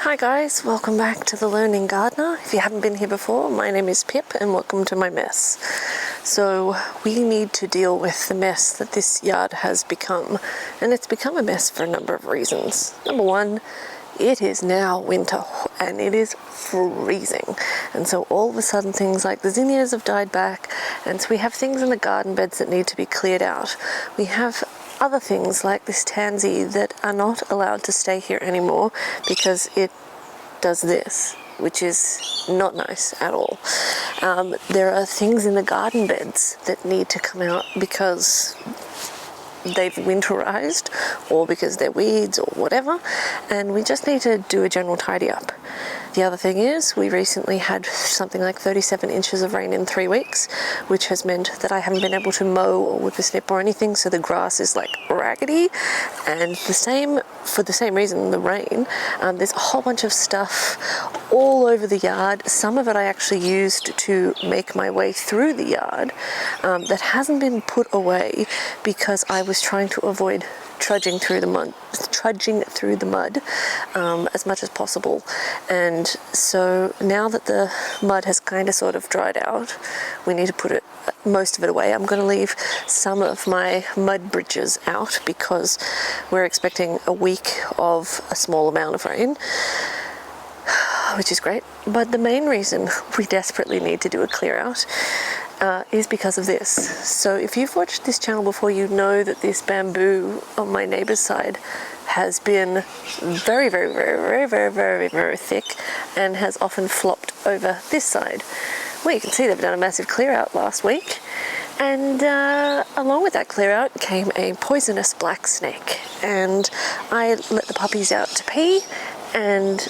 Hi guys, welcome back to The Learning Gardener. If you haven't been here before, my name is Pip and welcome to my mess. So we need to deal with the mess that this yard has become, and it's become a mess for a number of reasons. Number one, it is now winter and it is freezing, and so all of a sudden things like the zinnias have died back, and so we have things in the garden beds that need to be cleared out. We have other things like this tansy that are not allowed to stay here anymore because it does this, which is not nice at all. There are things in the garden beds that need to come out because they've winterized or because they're weeds or whatever, and we just need to do a general tidy up. The other thing is we recently had something like 37 inches of rain in 3 weeks, which has meant that I haven't been able to mow or whippersnip or anything, so the grass is like raggedy. And for the same reason, the rain, there's a whole bunch of stuff all over the yard. Some of it I actually used to make my way through the yard that hasn't been put away because I was trying to avoid trudging through the mud as much as possible. And so now that the mud has kind of sort of dried out, we need to put most of it away. I'm going to leave some of my mud bridges out because we're expecting a week of a small amount of rain, which is great. But the main reason we desperately need to do a clear out is because of this. So if you've watched this channel before, you know that this bamboo on my neighbor's side has been very, very, very, very, very, very, very thick and has often flopped over this side. Well, you can see they've done a massive clear out last week, and along with that clear out came a poisonous black snake, and I let the puppies out to pee, and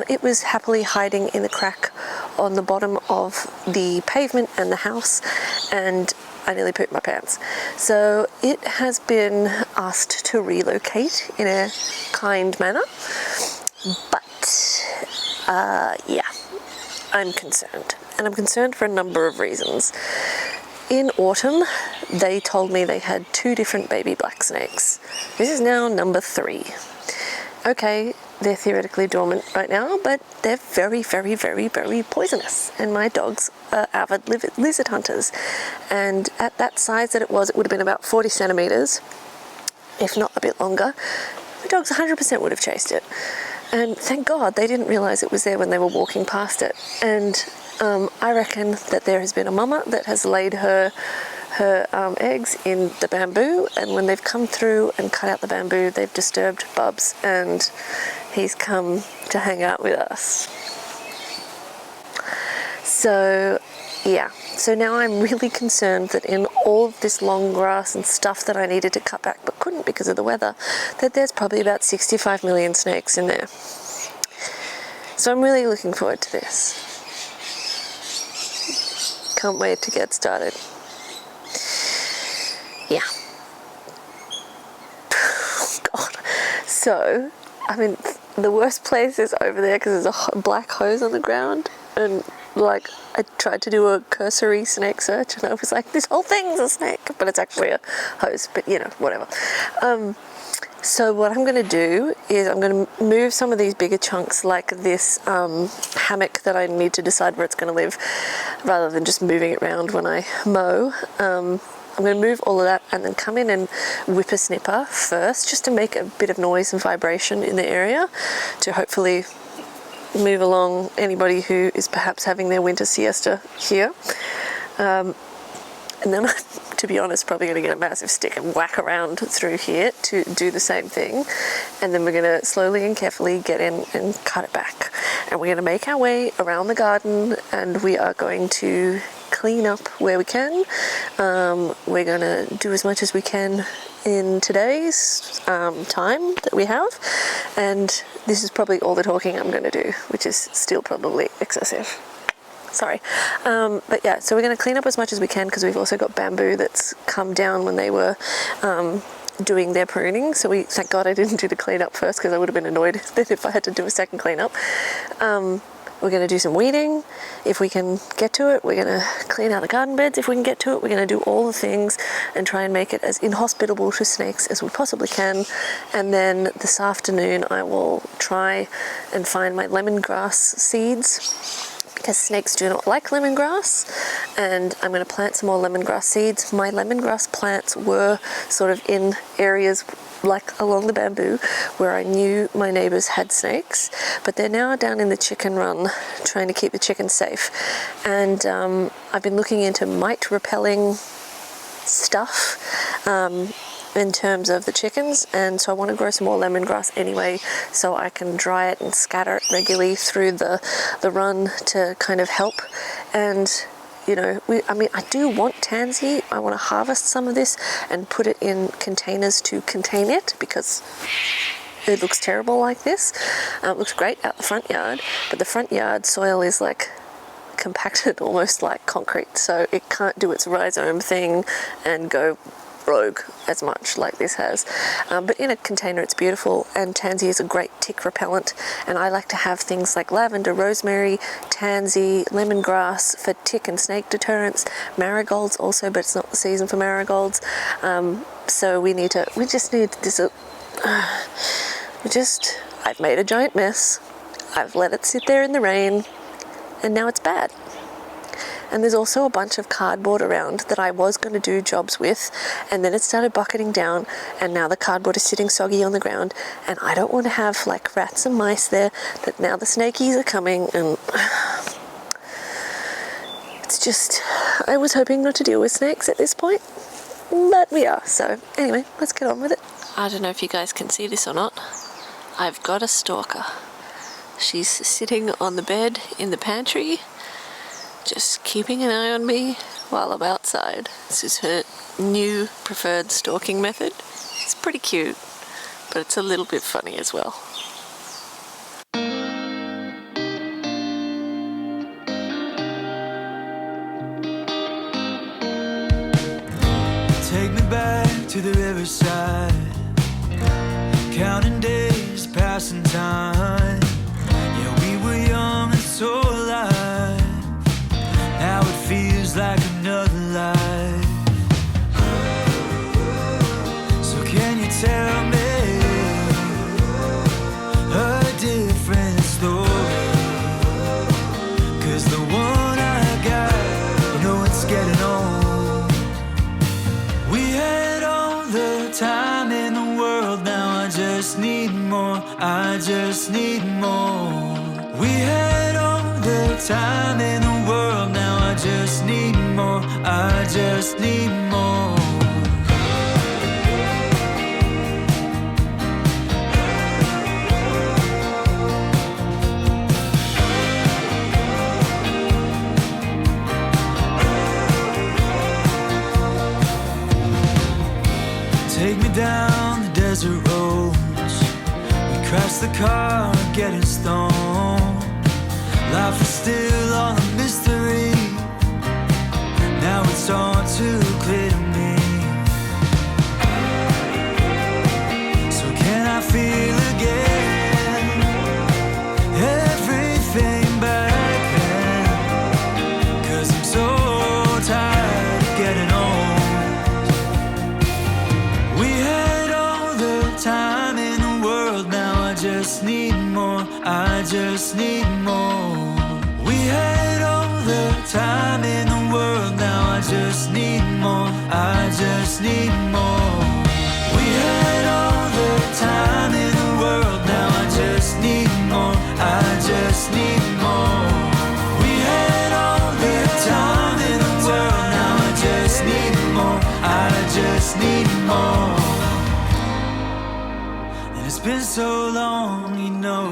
it was happily hiding in the crack on the bottom of the pavement and the house, and I nearly pooped my pants. So it has been asked to relocate in a kind manner, but yeah, I'm concerned, and I'm concerned for a number of reasons. In autumn, they told me they had 2 different baby black snakes. This is now number 3. Okay, they're theoretically dormant right now, but they're very, very, very, very poisonous. And my dogs are avid lizard hunters. And at that size that it would have been about 40 centimeters, if not a bit longer. My dogs 100% would have chased it. And thank God they didn't realize it was there when they were walking past it. And I reckon that there has been a mama that has laid her eggs in the bamboo, and when they've come through and cut out the bamboo, they've disturbed Bubs, and he's come to hang out with us. So yeah, so now I'm really concerned that in all of this long grass and stuff that I needed to cut back but couldn't because of the weather, that there's probably about 65 million snakes in there. So I'm really looking forward to this. Can't wait to get started. Yeah. God. So, I mean, the worst place is over there because there's a black hose on the ground, and like I tried to do a cursory snake search and I was like, this whole thing's a snake, but it's actually a hose, but you know, whatever. So what I'm going to do is I'm going to move some of these bigger chunks like this hammock that I need to decide where it's going to live, rather than just moving it around when I mow. I'm going to move all of that and then come in and whippersnipper first, just to make a bit of noise and vibration in the area to hopefully move along anybody who is perhaps having their winter siesta here. And then, to be honest, probably going to get a massive stick and whack around through here to do the same thing. And then we're going to slowly and carefully get in and cut it back. And we're going to make our way around the garden, and we are going to clean up where we can. We're going to do as much as we can in today's time that we have. And this is probably all the talking I'm going to do, which is still probably excessive. Sorry. But yeah, so we're going to clean up as much as we can because we've also got bamboo that's come down when they were doing their pruning. So thank God I didn't do the cleanup first, because I would have been annoyed if I had to do a second cleanup. We're going to do some weeding. If we can get to it, we're going to clean out the garden beds. If we can get to it, we're going to do all the things and try and make it as inhospitable to snakes as we possibly can. And then this afternoon I will try and find my lemongrass seeds, because snakes do not like lemongrass, and I'm going to plant some more lemongrass seeds. My lemongrass plants were sort of in areas like along the bamboo where I knew my neighbours had snakes, but they're now down in the chicken run trying to keep the chickens safe. And I've been looking into mite repelling stuff in terms of the chickens, and so I want to grow some more lemongrass anyway, so I can dry it and scatter it regularly through the run to kind of help. And you know, I do want tansy. I want to harvest some of this and put it in containers to contain it, because it looks terrible like this. It looks great out the front yard, but the front yard soil is like compacted almost like concrete, so it can't do its rhizome thing and go rogue as much like this has. But in a container it's beautiful, and tansy is a great tick repellent, and I like to have things like lavender, rosemary, tansy, lemongrass for tick and snake deterrents, marigolds also, but it's not the season for marigolds. So I've made a giant mess. I've let it sit there in the rain, and now it's bad. And there's also a bunch of cardboard around that I was going to do jobs with, and then it started bucketing down, and now the cardboard is sitting soggy on the ground, and I don't want to have like rats and mice there, that now the snakies are coming, and it's just, I was hoping not to deal with snakes at this point, but we are. So anyway, let's get on with it. I don't know if you guys can see this or not. I've got a stalker. She's sitting on the bed in the pantry, just keeping an eye on me while I'm outside. This is her new preferred stalking method. It's pretty cute, but it's a little bit funny as well. Take me back to the riverside, counting days, passing time. Yeah, we were young and so alive. Now it feels like another life. So can you tell me a different story? 'Cause the one I got, you know it's getting old. We had all the time in the world, now I just need more, I just need more. We had all the time in the world, now I just need more, I just need more. Take me down the desert roads, we crashed the car getting stoned. Life is still all a mystery, now it's all too clear to me. So can I feel again everything back then? 'Cause I'm so tired of getting old. We had all the time in the world, now I just need more, I just need more. We had all the time in the world, now I just need more, I just need more. We had all the time in the world, now I just need more, I just need more. We had all the time in the world, now I just need more, I just need more. And it's been so long, you know,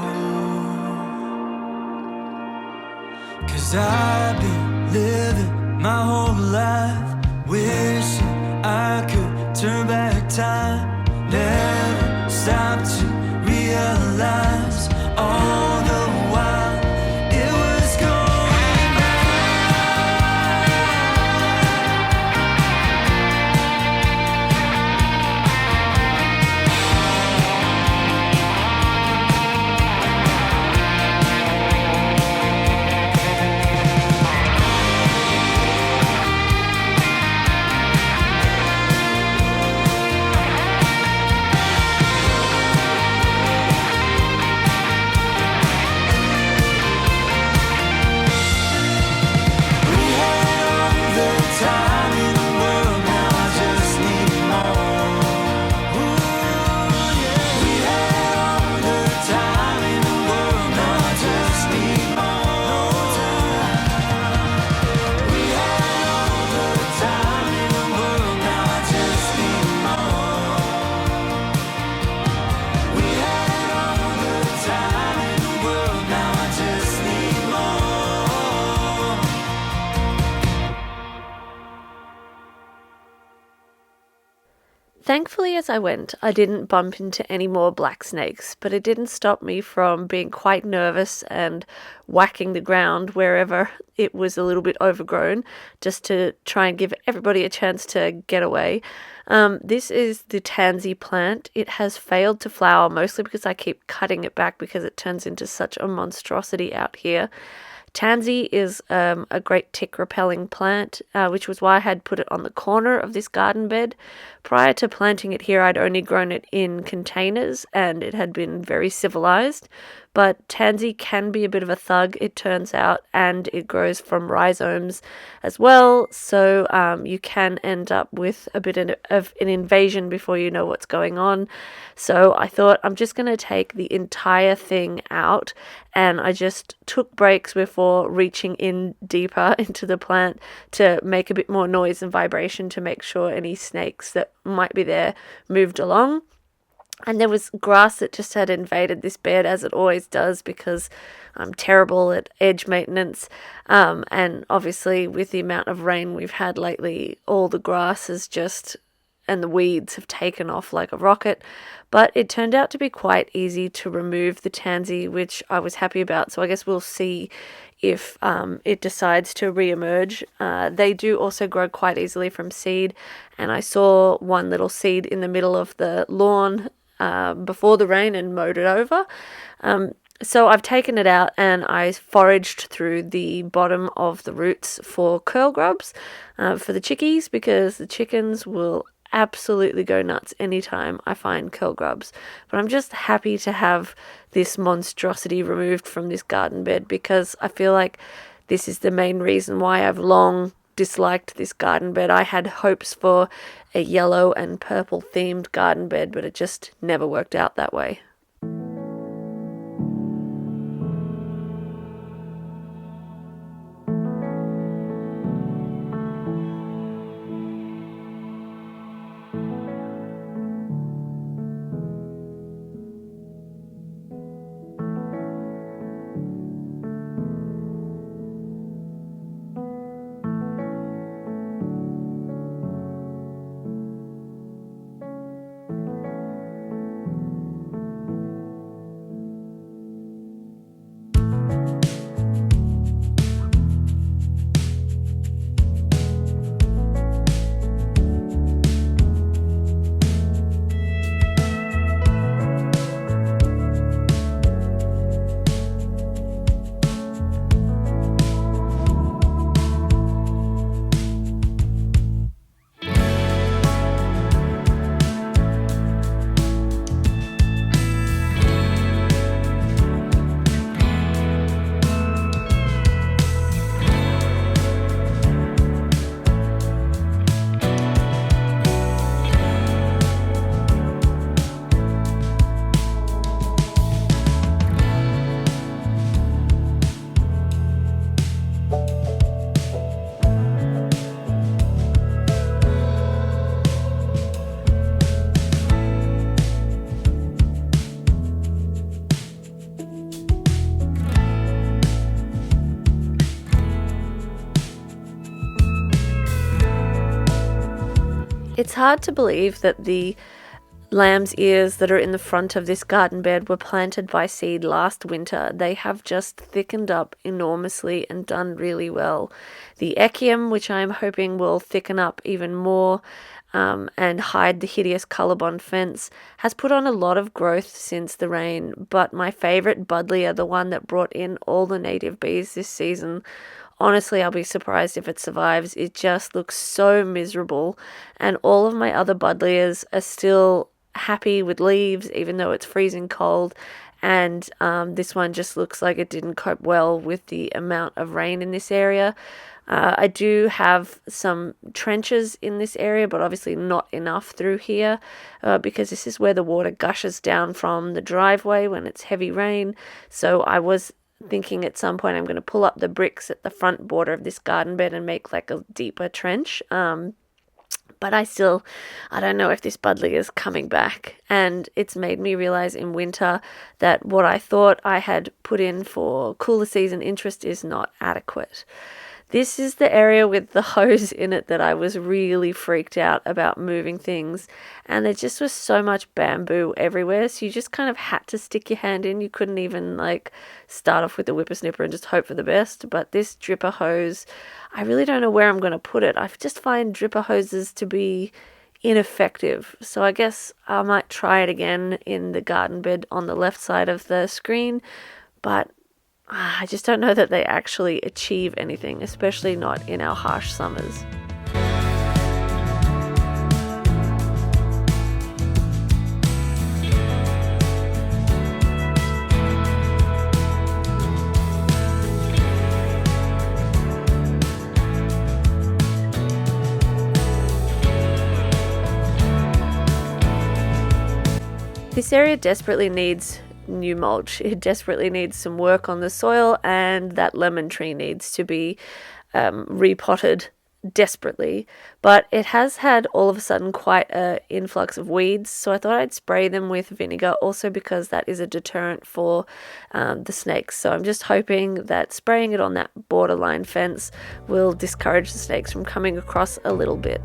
'cause I've been living my whole life wishing I could turn back time. Never stop to realize all the while it was going right. Thankfully, as I went, I didn't bump into any more black snakes, but it didn't stop me from being quite nervous and whacking the ground wherever it was a little bit overgrown, just to try and give everybody a chance to get away. This is the tansy plant. It has failed to flower, mostly because I keep cutting it back because it turns into such a monstrosity out here. Tansy is a great tick-repelling plant, which was why I had put it on the corner of this garden bed. Prior to planting it here, I'd only grown it in containers, and it had been very civilized. But tansy can be a bit of a thug, it turns out, and it grows from rhizomes as well, so you can end up with a bit of an invasion before you know what's going on. So I thought, I'm just going to take the entire thing out, and I just took breaks before reaching in deeper into the plant to make a bit more noise and vibration to make sure any snakes that might be there moved along. And there was grass that just had invaded this bed, as it always does, because I'm terrible at edge maintenance. And obviously, with the amount of rain we've had lately, all the grass is just, and the weeds have taken off like a rocket. But it turned out to be quite easy to remove the tansy, which I was happy about. So I guess we'll see if it decides to re-emerge. They do also grow quite easily from seed. And I saw one little seed in the middle of the lawn before the rain and mowed it over. So I've taken it out and I foraged through the bottom of the roots for curl grubs for the chickies, because the chickens will absolutely go nuts anytime I find curl grubs. But I'm just happy to have this monstrosity removed from this garden bed, because I feel like this is the main reason why I've long disliked this garden bed. I had hopes for a yellow and purple themed garden bed, but it just never worked out that way. It's hard to believe that the lamb's ears that are in the front of this garden bed were planted by seed last winter. They have just thickened up enormously and done really well. The echium, which I'm hoping will thicken up even more and hide the hideous colorbond fence, has put on a lot of growth since the rain, but my favourite buddleia, the one that brought in all the native bees this season, honestly, I'll be surprised if it survives. It just looks so miserable. And all of my other buddleias are still happy with leaves, even though it's freezing cold. And this one just looks like it didn't cope well with the amount of rain in this area. I do have some trenches in this area, but obviously not enough through here because this is where the water gushes down from the driveway when it's heavy rain. So I was thinking at some point I'm going to pull up the bricks at the front border of this garden bed and make like a deeper trench. But I don't know if this buddleia is coming back. And it's made me realize in winter that what I thought I had put in for cooler season interest is not adequate. This is the area with the hose in it that I was really freaked out about moving things. And there just was so much bamboo everywhere. So you just kind of had to stick your hand in. You couldn't even like start off with the whippersnipper and just hope for the best. But this dripper hose, I really don't know where I'm going to put it. I just find dripper hoses to be ineffective. So I guess I might try it again in the garden bed on the left side of the screen. But I just don't know that they actually achieve anything, especially not in our harsh summers. This area desperately needs new mulch. It desperately needs some work on the soil, and that lemon tree needs to be repotted desperately. But it has had all of a sudden quite an influx of weeds, so I thought I'd spray them with vinegar, also because that is a deterrent for the snakes. So I'm just hoping that spraying it on that borderline fence will discourage the snakes from coming across a little bit.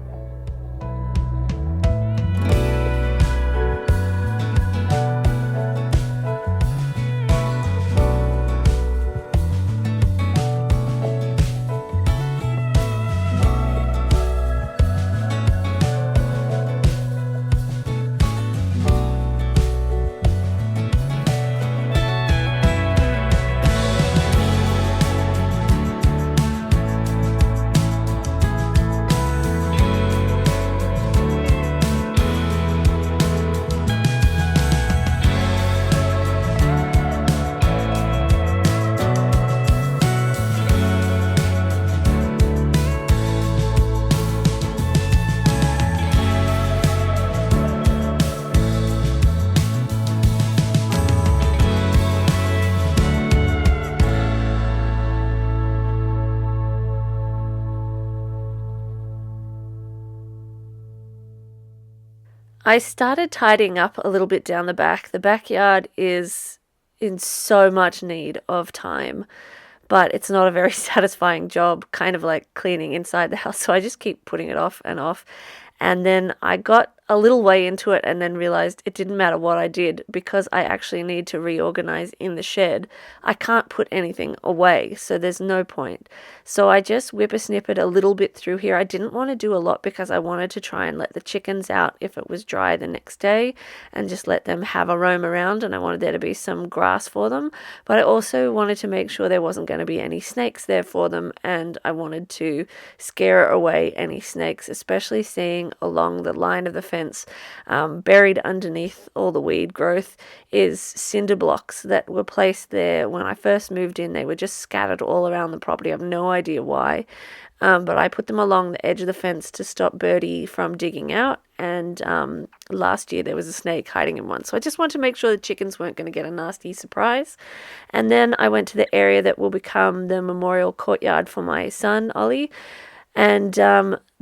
I started tidying up a little bit down the back. The backyard is in so much need of time, but it's not a very satisfying job, kind of like cleaning inside the house. So I just keep putting it off and off. And then I got a little way into it and then realized it didn't matter what I did because I actually need to reorganize in the shed. I can't put anything away, so there's no point. So I just whippersnippered a little bit through here. I didn't want to do a lot because I wanted to try and let the chickens out if it was dry the next day and just let them have a roam around, and I wanted there to be some grass for them. But I also wanted to make sure there wasn't going to be any snakes there for them, and I wanted to scare away any snakes, especially seeing along the line of the fence. Buried underneath all the weed growth is cinder blocks that were placed there when I first moved in. They were just scattered all around the property. I have no idea why, but I put them along the edge of the fence to stop Birdie from digging out, and last year there was a snake hiding in one. So I just wanted to make sure the chickens weren't going to get a nasty surprise. And then I went to the area that will become the memorial courtyard for my son, Ollie. And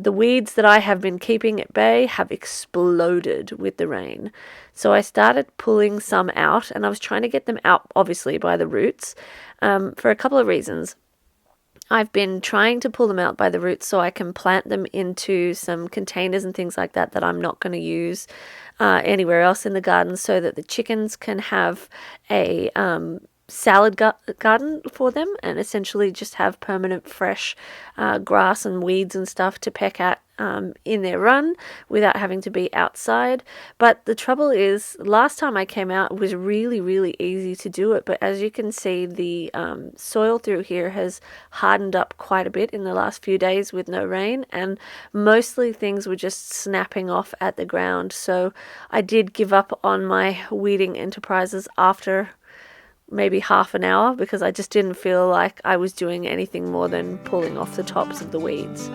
the weeds that I have been keeping at bay have exploded with the rain. So I started pulling some out, and I was trying to get them out, obviously, by the roots, for a couple of reasons. I've been trying to pull them out by the roots so I can plant them into some containers and things like that that I'm not going to use anywhere else in the garden, so that the chickens can have a salad garden for them and essentially just have permanent fresh grass and weeds and stuff to peck at in their run without having to be outside. But the trouble is, last time I came out it was really, really easy to do it, but as you can see, the soil through here has hardened up quite a bit in the last few days with no rain, and mostly things were just snapping off at the ground. So I did give up on my weeding enterprises after maybe half an hour because I just didn't feel like I was doing anything more than pulling off the tops of the weeds.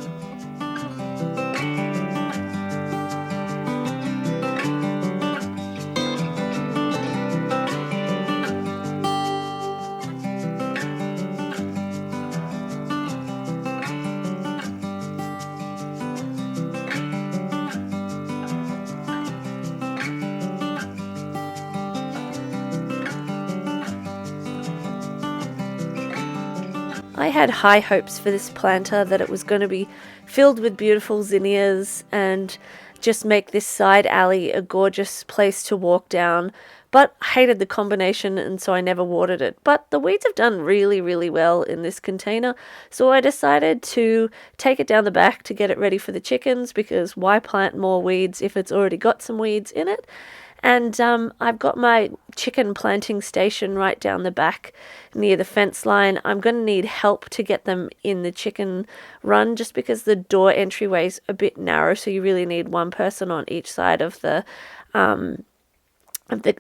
I had high hopes for this planter, that it was going to be filled with beautiful zinnias and just make this side alley a gorgeous place to walk down, but hated the combination, and so I never watered it. But the weeds have done really, really well in this container, so I decided to take it down the back to get it ready for the chickens, because why plant more weeds if it's already got some weeds in it? And I've got my chicken planting station right down the back near the fence line. I'm going to need help to get them in the chicken run, just because the door entryway is a bit narrow, so you really need one person on each side of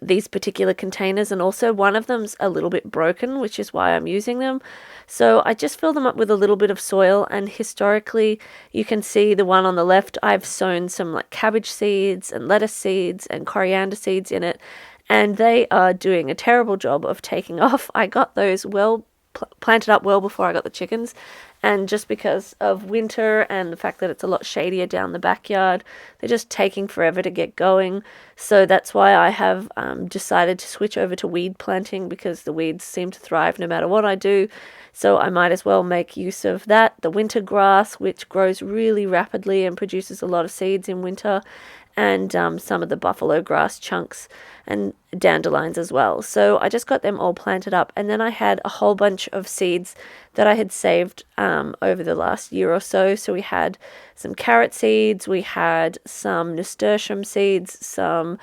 these particular containers, and also one of them's a little bit broken, which is why I'm using them. So I just fill them up with a little bit of soil, and historically you can see the one on the left, I've sown some like cabbage seeds and lettuce seeds and coriander seeds in it, and they are doing a terrible job of taking off. I got those planted up well before I got the chickens, and just because of winter and the fact that it's a lot shadier down the backyard, they're just taking forever to get going. So that's why I have decided to switch over to weed planting, because the weeds seem to thrive no matter what I do. So I might as well make use of that. The winter grass, which grows really rapidly and produces a lot of seeds in winter, and some of the buffalo grass chunks and dandelions as well. So I just got them all planted up, and then I had a whole bunch of seeds that I had saved over the last year or so. So we had some carrot seeds, we had some nasturtium seeds, some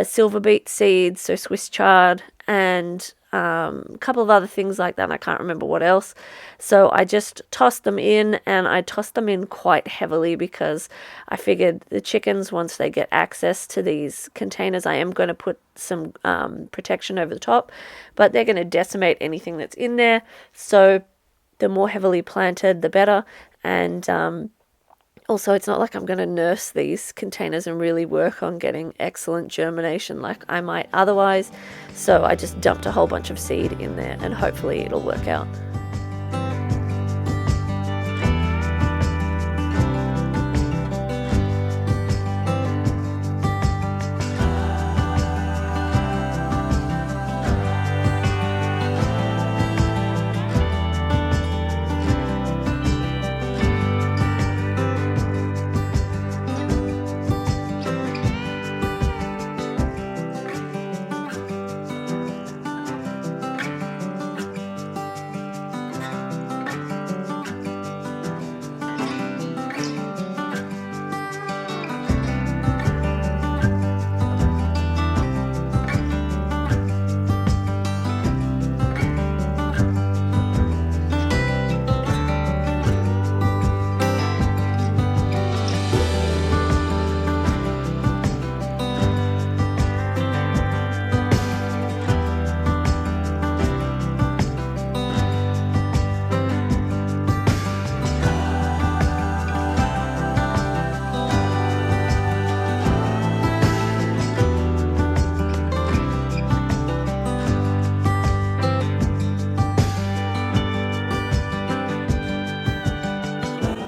silver beet seeds, so Swiss chard, and a couple of other things like that, and I can't remember what else. So I just tossed them in, and I tossed them in quite heavily, because I figured the chickens, once they get access to these containers, I am going to put some protection over the top, but they're going to decimate anything that's in there. So the more heavily planted, the better. And also, it's not like I'm going to nurse these containers and really work on getting excellent germination like I might otherwise. So I just dumped a whole bunch of seed in there, and hopefully it'll work out.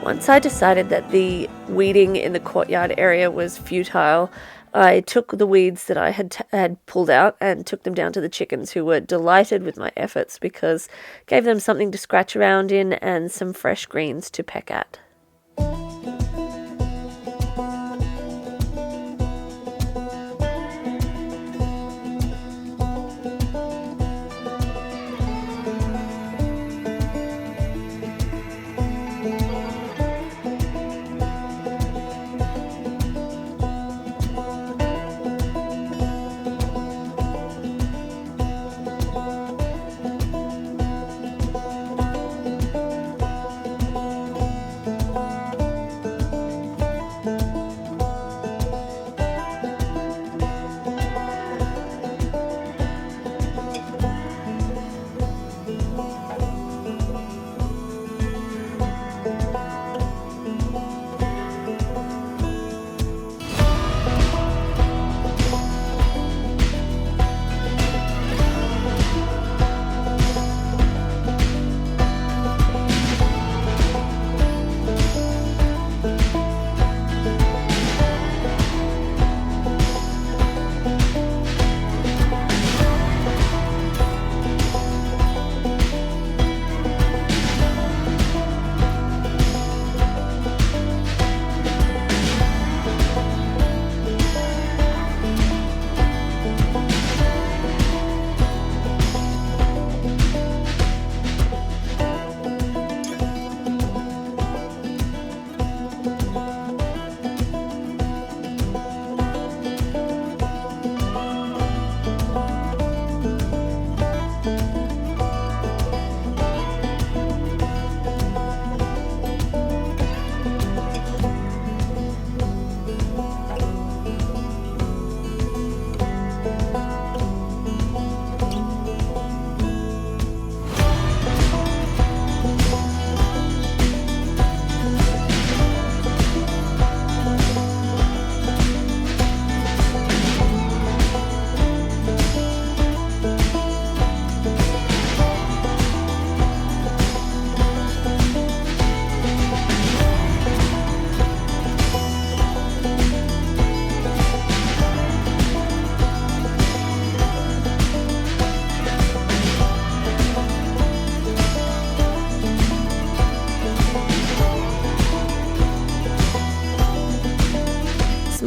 Once I decided that the weeding in the courtyard area was futile, I took the weeds that I had pulled out and took them down to the chickens, who were delighted with my efforts, because I gave them something to scratch around in and some fresh greens to peck at.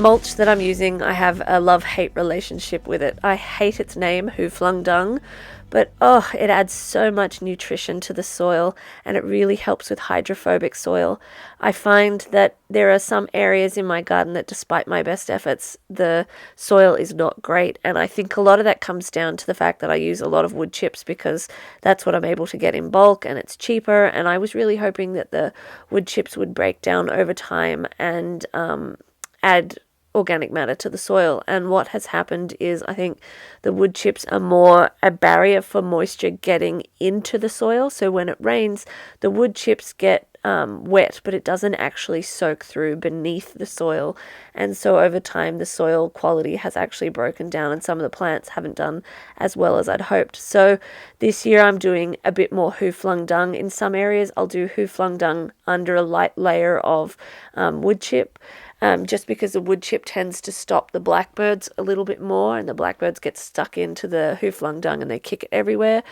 mulch that I'm using, I have a love-hate relationship with it. I hate its name, Who Flung Dung, but it adds so much nutrition to the soil, and it really helps with hydrophobic soil. I find that there are some areas in my garden that, despite my best efforts, the soil is not great, and I think a lot of that comes down to the fact that I use a lot of wood chips because that's what I'm able to get in bulk and it's cheaper, and I was really hoping that the wood chips would break down over time and add organic matter to the soil. And what has happened is I think the wood chips are more a barrier for moisture getting into the soil. So when it rains, the wood chips get wet, but it doesn't actually soak through beneath the soil. And so over time, the soil quality has actually broken down and some of the plants haven't done as well as I'd hoped. So this year I'm doing a bit more Who Flung Dung. In some areas, I'll do Who Flung Dung under a light layer of wood chip. Just because the wood chip tends to stop the blackbirds a little bit more, and the blackbirds get stuck into the Who Flung Dung and they kick it everywhere.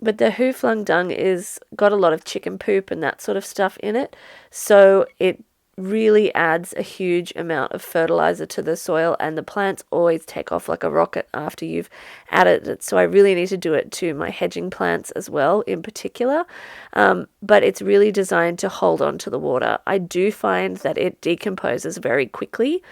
But the Who Flung Dung is got a lot of chicken poop and that sort of stuff in it, so it really adds a huge amount of fertilizer to the soil, and the plants always take off like a rocket after you've added it. So I really need to do it to my hedging plants as well in particular, but it's really designed to hold on to the water. I do find that it decomposes very quickly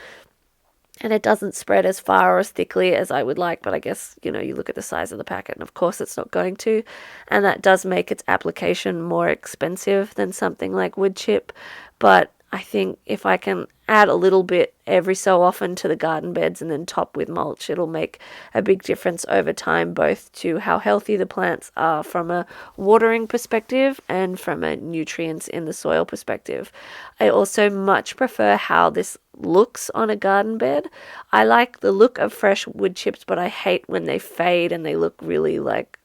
and it doesn't spread as far or as thickly as I would like, but I guess, you look at the size of the packet and of course it's not going to, and that does make its application more expensive than something like wood chip. But I think if I can add a little bit every so often to the garden beds and then top with mulch, it'll make a big difference over time, both to how healthy the plants are from a watering perspective and from a nutrients in the soil perspective. I also much prefer how this looks on a garden bed. I like the look of fresh wood chips, but I hate when they fade and they look really like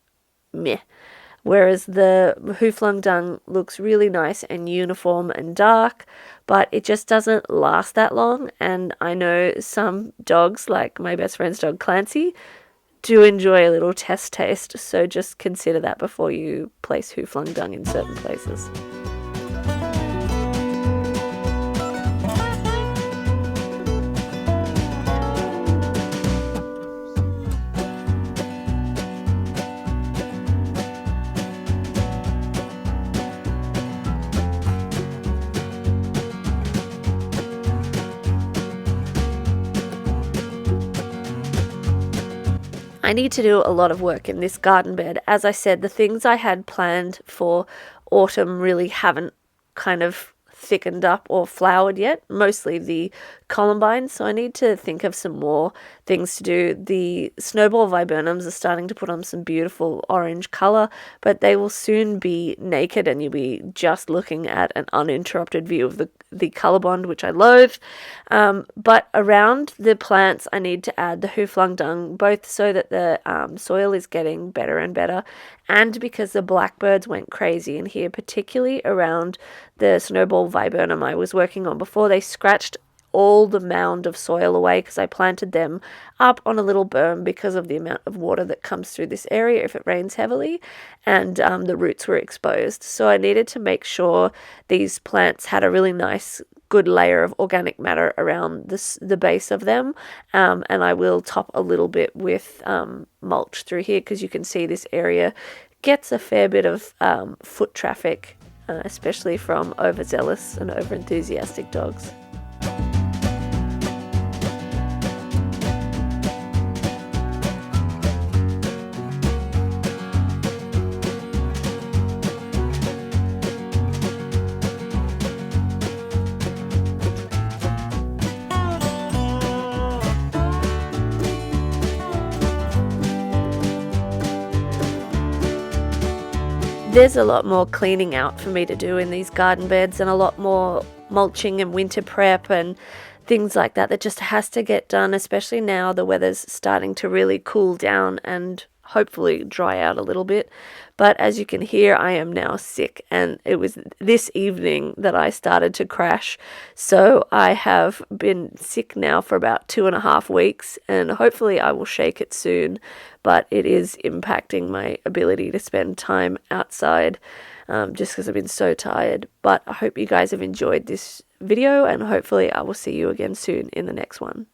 meh. Whereas the Who Flung Dung looks really nice and uniform and dark, but it just doesn't last that long. And I know some dogs, like my best friend's dog Clancy, do enjoy a little test taste. So just consider that before you place Who Flung Dung in certain places. I need to do a lot of work in this garden bed. As I said, the things I had planned for autumn really haven't kind of thickened up or flowered yet, mostly the columbine, so I need to think of some more things to do. The snowball viburnums are starting to put on some beautiful orange colour, but they will soon be naked and you'll be just looking at an uninterrupted view of the colour bond, which I loathe. But around the plants I need to add the Who Flung Dung, both so that the soil is getting better and better, and because the blackbirds went crazy in here, particularly around the snowball viburnum I was working on before. They scratched all the mound of soil away because I planted them up on a little berm because of the amount of water that comes through this area if it rains heavily, and the roots were exposed. So I needed to make sure these plants had a really nice good layer of organic matter around the base of them, and I will top a little bit with mulch through here because you can see this area gets a fair bit of foot traffic, especially from overzealous and overenthusiastic dogs. There's a lot more cleaning out for me to do in these garden beds, and a lot more mulching and winter prep and things like that just has to get done, especially now the weather's starting to really cool down and hopefully dry out a little bit. But as you can hear, I am now sick, and it was this evening that I started to crash. So I have been sick now for about 2.5 weeks, and hopefully I will shake it soon. But it is impacting my ability to spend time outside, just because I've been so tired. But I hope you guys have enjoyed this video, and hopefully I will see you again soon in the next one.